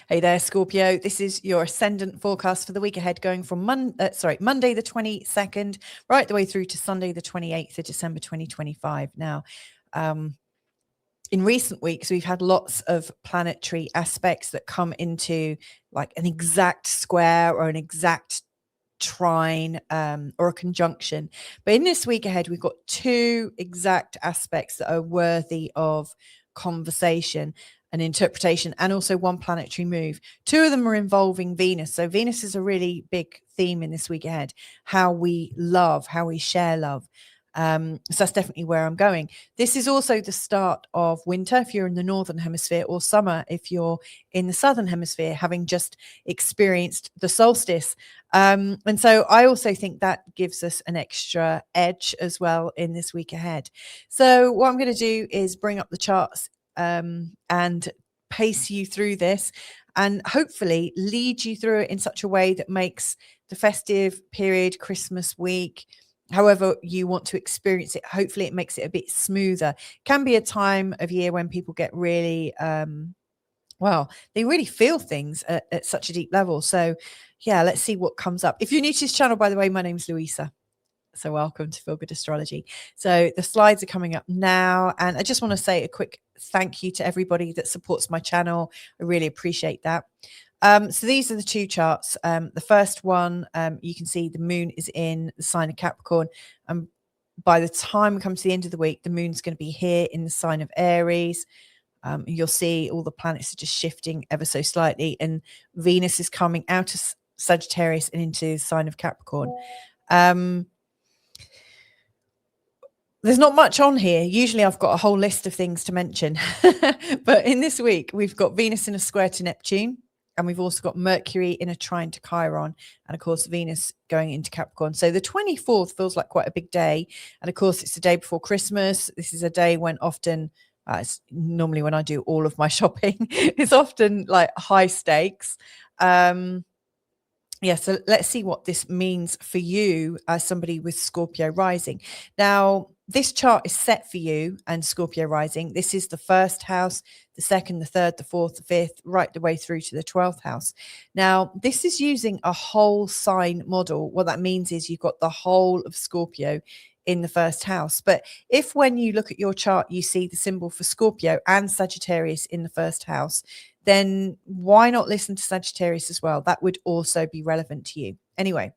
Hey there, Scorpio. This is your ascendant forecast for the week ahead, going from Monday the 22nd, right the way through to Sunday the 28th of December 2025. Now, in recent weeks, we've had lots of planetary aspects that come into like an exact square or an exact trine or a conjunction. But in this week ahead, we've got two exact aspects that are worthy of conversation and interpretation, and also one planetary move. Two of them are involving Venus. So Venus is a really big theme in this week ahead, how we love, how we share love. So that's definitely where I'm going. This is also the start of winter if you're in the northern hemisphere, or summer if you're in the southern hemisphere, having just experienced the solstice. And so I also think that gives us an extra edge as well in this week ahead. So what I'm going to do is bring up the charts and pace you through this and hopefully lead you through it in such a way that makes the festive period, Christmas week, however you want to experience it, hopefully it makes it a bit smoother. Can be a time of year when people get really they really feel things at such a deep level. So yeah, let's see what comes up. If you're new to this channel, by the way, my name's Louisa. So welcome to Feel Good Astrology. So the slides are coming up now. And I just want to say a quick thank you to everybody that supports my channel. I really appreciate that. So these are the two charts. The first one, you can see the moon is in the sign of Capricorn. And by the time we come to the end of the week, the moon's going to be here in the sign of Aries. You'll see all the planets are just shifting ever so slightly. And Venus is coming out of Sagittarius and into the sign of Capricorn. There's not much on here. Usually I've got a whole list of things to mention. But in this week, we've got Venus in a square to Neptune. And we've also got Mercury in a trine to Chiron. And of course, Venus going into Capricorn. So the 24th feels like quite a big day. And of course, it's the day before Christmas. This is a day when often, it's normally when I do all of my shopping, it's often like high stakes. Yeah, so let's see what this means for you as somebody with Scorpio rising. Now, this chart is set for you and Scorpio rising. This is the first house, the second, the third, the fourth, the fifth, right the way through to the 12th house. Now, this is using a whole sign model. What that means is you've got the whole of Scorpio in the first house. But if when you look at your chart, you see the symbol for Scorpio and Sagittarius in the first house, then why not listen to Sagittarius as well? That would also be relevant to you. Anyway,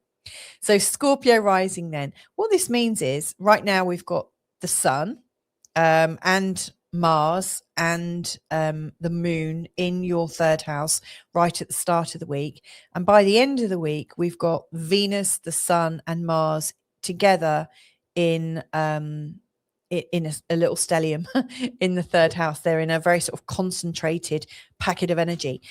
so Scorpio rising then. What this means is right now we've got the sun and Mars and the moon in your third house right at the start of the week. And by the end of the week, we've got Venus, the sun and Mars together in a little stellium in the third house. They're in a very sort of concentrated packet of energy.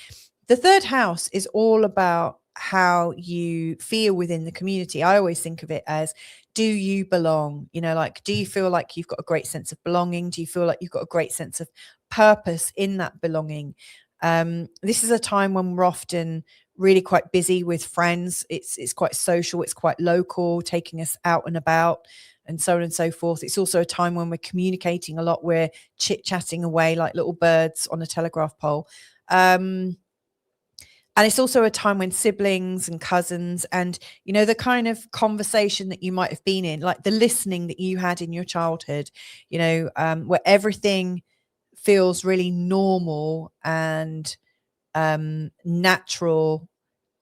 The third house is all about how you feel within the community. I always think of it as, do you belong? You know, like, do you feel like you've got a great sense of belonging? Do you feel like you've got a great sense of purpose in that belonging? This is a time when we're often really quite busy with friends. It's quite social. It's quite local, taking us out and about, and so on and so forth. It's also a time when we're communicating a lot. We're chit-chatting away like little birds on a telegraph pole. And it's also a time when siblings and cousins and, you know, the kind of conversation that you might have been in, like the listening that you had in your childhood, you know, where everything feels really normal and natural.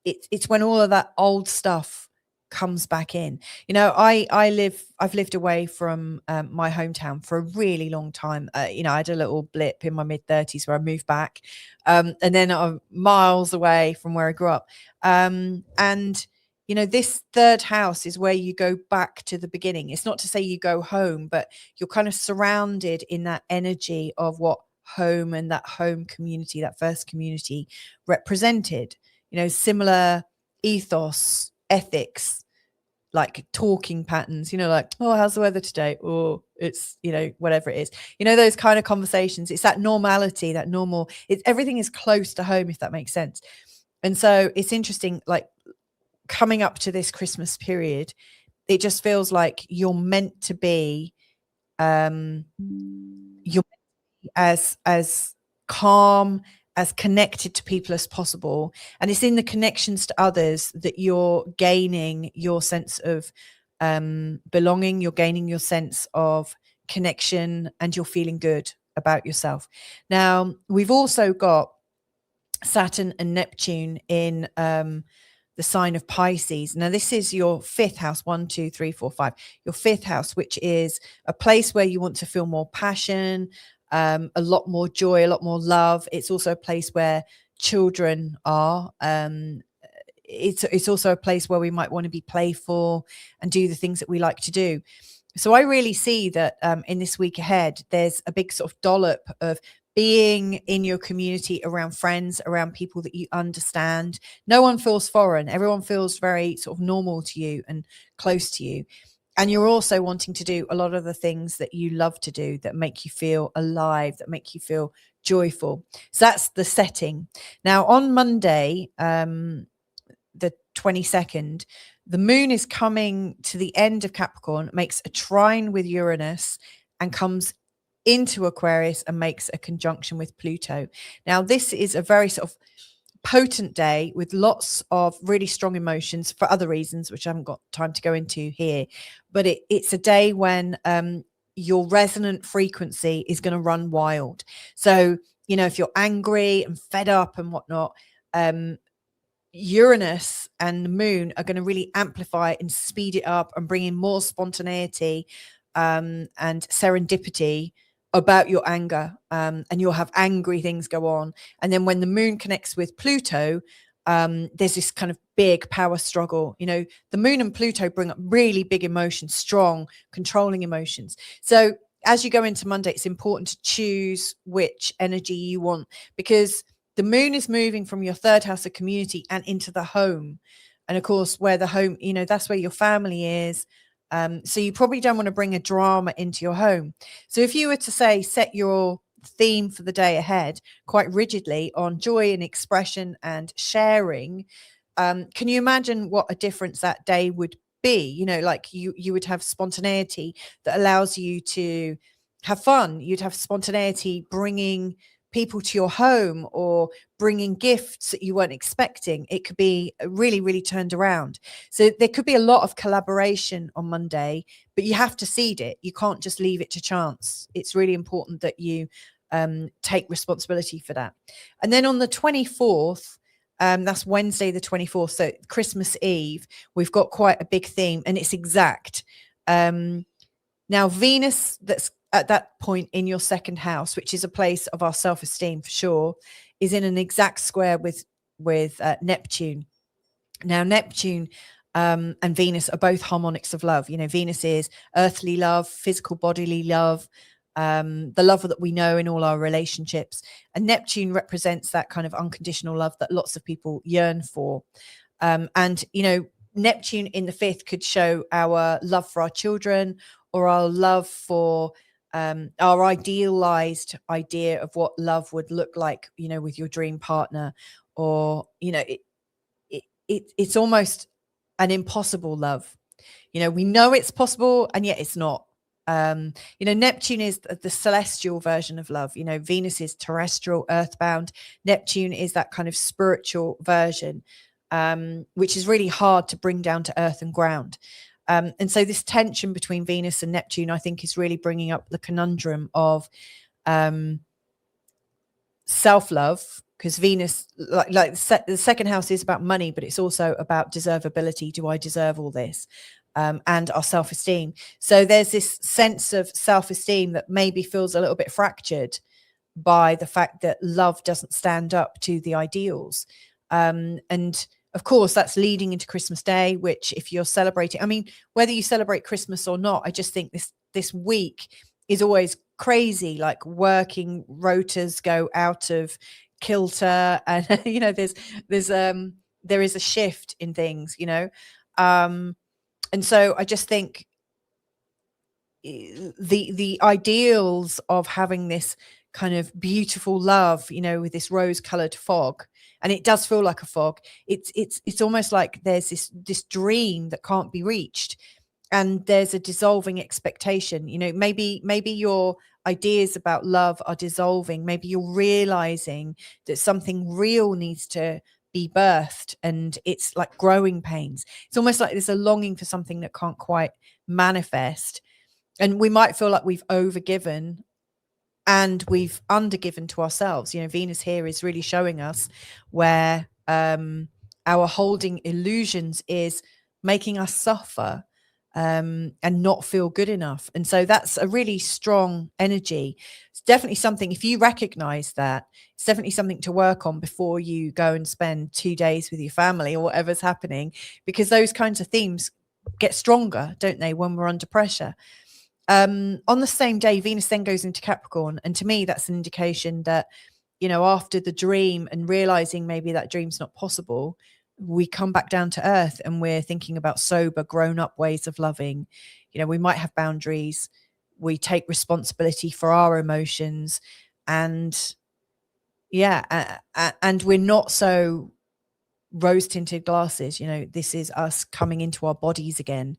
It's when all of that old stuff comes back in. You know, I've lived away from my hometown for a really long time. You know, I had a little blip in my mid-30s where I moved back, and then I'm miles away from where I grew up. And you know, this third house is where you go back to the beginning. It's not to say you go home, but you're kind of surrounded in that energy of what home and that home community, that first community represented. You know, similar ethos, ethics, like talking patterns, you know, like, oh, how's the weather today? Or it's, you know, whatever it is, you know, those kind of conversations. It's that normality, that normal, everything is close to home, if that makes sense. And so it's interesting, like coming up to this Christmas period, it just feels like you're meant to be, you're as calm as connected to people as possible. And it's in the connections to others that you're gaining your sense of belonging, you're gaining your sense of connection, and you're feeling good about yourself. Now, we've also got Saturn and Neptune in the sign of Pisces. Now, this is your fifth house, 1, 2, 3, 4, 5. Your fifth house, which is a place where you want to feel more passion, a lot more joy, a lot more love. It's also a place where children are. It's also a place where we might want to be playful and do the things that we like to do. So I really see that in this week ahead, there's a big sort of dollop of being in your community, around friends, around people that you understand. No one feels foreign. Everyone feels very sort of normal to you and close to you. And you're also wanting to do a lot of the things that you love to do, that make you feel alive, that make you feel joyful. So that's the setting. Now, on Monday, the 22nd, the moon is coming to the end of Capricorn, makes a trine with Uranus, and comes into Aquarius and makes a conjunction with Pluto. Now, this is a very sort of potent day with lots of really strong emotions for other reasons, which I haven't got time to go into here. But it's a day when your resonant frequency is going to run wild. So, if you're angry and fed up and whatnot, Uranus and the moon are going to really amplify and speed it up and bring in more spontaneity and serendipity about your anger, and you'll have angry things go on. And then when the moon connects with Pluto, there's this kind of big power struggle. The moon and Pluto bring up really big emotions, strong, controlling emotions. So as you go into Monday, it's important to choose which energy you want, because the moon is moving from your third house of community and into the home. And of course, where the home, that's where your family is. So you probably don't want to bring a drama into your home. So if you were to say, set your theme for the day ahead quite rigidly on joy and expression and sharing, can you imagine what a difference that day would be? Like you would have spontaneity that allows you to have fun. You'd have spontaneity bringing people to your home or bringing gifts that you weren't expecting. It could be really, really turned around. So there could be a lot of collaboration on Monday, but you have to seed it. You can't just leave it to chance. It's really important that you take responsibility for that. And then on the 24th, that's Wednesday, the 24th, so Christmas Eve, we've got quite a big theme, and it's exact. Now, Venus, that's at that point in your second house, which is a place of our self-esteem for sure, is in an exact square with Neptune. Now, Neptune and Venus are both harmonics of love. Venus is earthly love, physical bodily love, the love that we know in all our relationships. And Neptune represents that kind of unconditional love that lots of people yearn for. And Neptune in the fifth could show our love for our children, or our love for our idealized idea of what love would look like, with your dream partner, or, it's almost an impossible love. We know it's possible, and yet it's not. Neptune is the celestial version of love. Venus is terrestrial, earthbound. Neptune is that kind of spiritual version, which is really hard to bring down to earth and ground. And so this tension between Venus and Neptune, I think, is really bringing up the conundrum of self-love, because Venus, like the second house is about money, but it's also about deservability. Do I deserve all this? And our self-esteem. So there's this sense of self-esteem that maybe feels a little bit fractured by the fact that love doesn't stand up to the ideals. And of course, that's leading into Christmas Day, which, if you're celebrating, whether you celebrate Christmas or not, I just think this week is always crazy. Like, working rotas go out of kilter, and there is a shift in things, and so I just think the ideals of having this kind of beautiful love, with this rose-colored fog, and it does feel like a fog. It's almost like there's this dream that can't be reached, and there's a dissolving expectation. Maybe you're ideas about love are dissolving. Maybe you're realizing that something real needs to be birthed, and it's like growing pains. It's almost like there's a longing for something that can't quite manifest. And we might feel like we've overgiven and we've undergiven to ourselves. Venus here is really showing us where our holding illusions is making us suffer and not feel good enough. And so that's a really strong energy. It's definitely something, if you recognize that, it's definitely something to work on before you go and spend 2 days with your family or whatever's happening, because those kinds of themes get stronger, don't they, when we're under pressure. On the same day, Venus then goes into Capricorn. And to me, that's an indication that, after the dream and realizing maybe that dream's not possible, we come back down to earth and we're thinking about sober, grown up ways of loving. We might have boundaries. We take responsibility for our emotions, and and we're not so rose tinted glasses. This is us coming into our bodies again.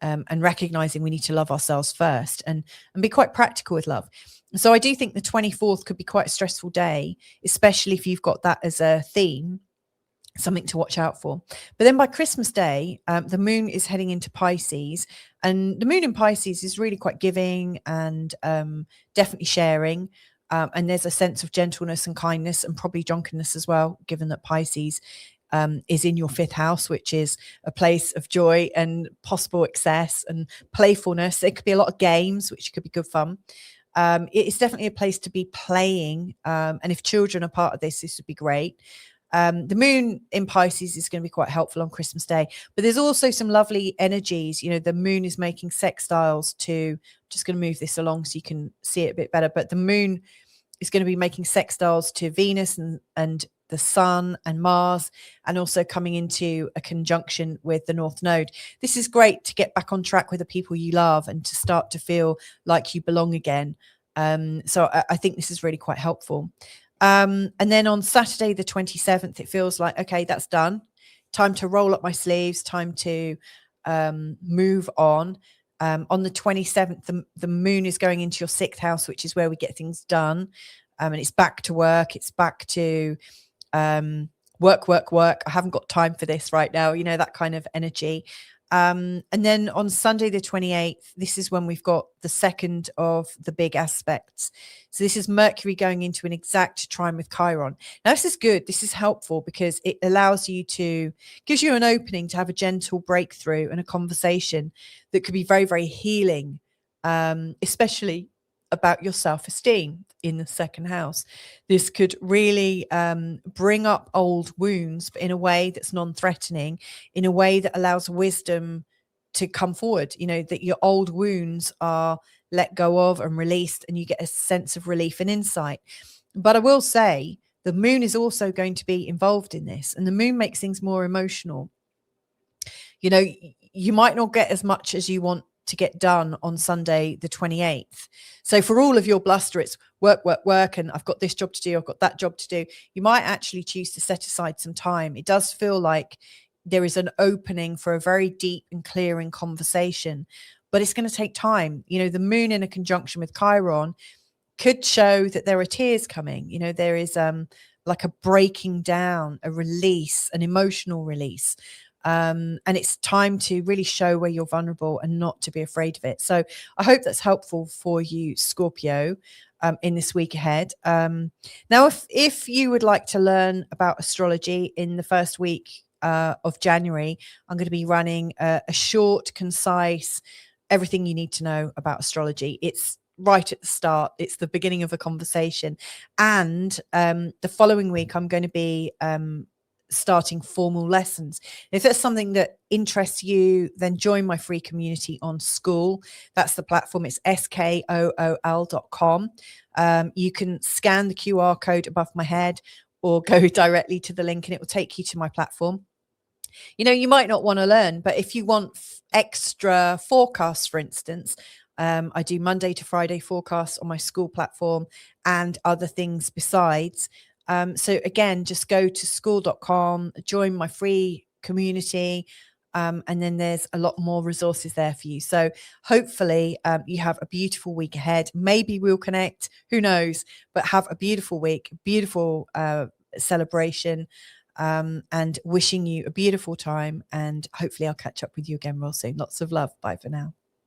And recognizing we need to love ourselves first and be quite practical with love. So I do think the 24th could be quite a stressful day, especially if you've got that as a theme, something to watch out for. But then by Christmas Day, the moon is heading into Pisces, and the moon in Pisces is really quite giving and definitely sharing. And there's a sense of gentleness and kindness and probably drunkenness as well, given that Pisces is in your 5th house, which is a place of joy and possible excess and playfulness. It could be a lot of games, which could be good fun. It's definitely a place to be playing. And if children are part of this would be great. The moon in Pisces is going to be quite helpful on Christmas Day, but there's also some lovely energies. The moon is making sextiles to, just going to move this along so you can see it a bit better, but the moon is going to be making sextiles to Venus and the Sun and Mars, and also coming into a conjunction with the North Node. This is great to get back on track with the people you love and to start to feel like you belong again. So I think this is really quite helpful. And then on Saturday, the 27th, it feels like, okay, that's done. Time to roll up my sleeves, time to move on. On the 27th, the moon is going into your 6th house, which is where we get things done. And it's back to work. It's back to work. I haven't got time for this right now. That kind of energy. And then on Sunday, the 28th, this is when we've got the second of the big aspects. So this is Mercury going into an exact trine with Chiron. Now, this is good. This is helpful because it allows you gives you an opening to have a gentle breakthrough and a conversation that could be very, very healing, especially about your self-esteem in the 2nd house. This could really bring up old wounds, but in a way that's non-threatening, in a way that allows wisdom to come forward, that your old wounds are let go of and released, and you get a sense of relief and insight. But I will say the moon is also going to be involved in this, and the moon makes things more emotional. You might not get as much as you want to get done on Sunday, the 28th. So for all of your bluster, it's work, and I've got this job to do, I've got that job to do. You might actually choose to set aside some time. It does feel like there is an opening for a very deep and clearing conversation, but it's going to take time. The moon in a conjunction with Chiron could show that there are tears coming. There is like a breaking down, a release, an emotional release. And it's time to really show where you're vulnerable and not to be afraid of it. So I hope that's helpful for you, Scorpio, in this week ahead. Now, if you would like to learn about astrology in the first week of January, I'm going to be running a short, concise, everything you need to know about astrology. It's right at the start. It's the beginning of a conversation. And the following week, I'm going to be starting formal lessons. If that's something that interests you, then join my free community on School. That's the platform. It's skool.com. You can scan the QR code above my head or go directly to the link and it will take you to my platform. You might not want to learn, but if you want extra forecasts, for instance, I do Monday to Friday forecasts on my School platform and other things besides. So again, just go to skool.com, join my free community. And then there's a lot more resources there for you. So hopefully you have a beautiful week ahead. Maybe we'll connect, who knows, but have a beautiful week, beautiful celebration, and wishing you a beautiful time. And hopefully I'll catch up with you again real soon. Lots of love. Bye for now.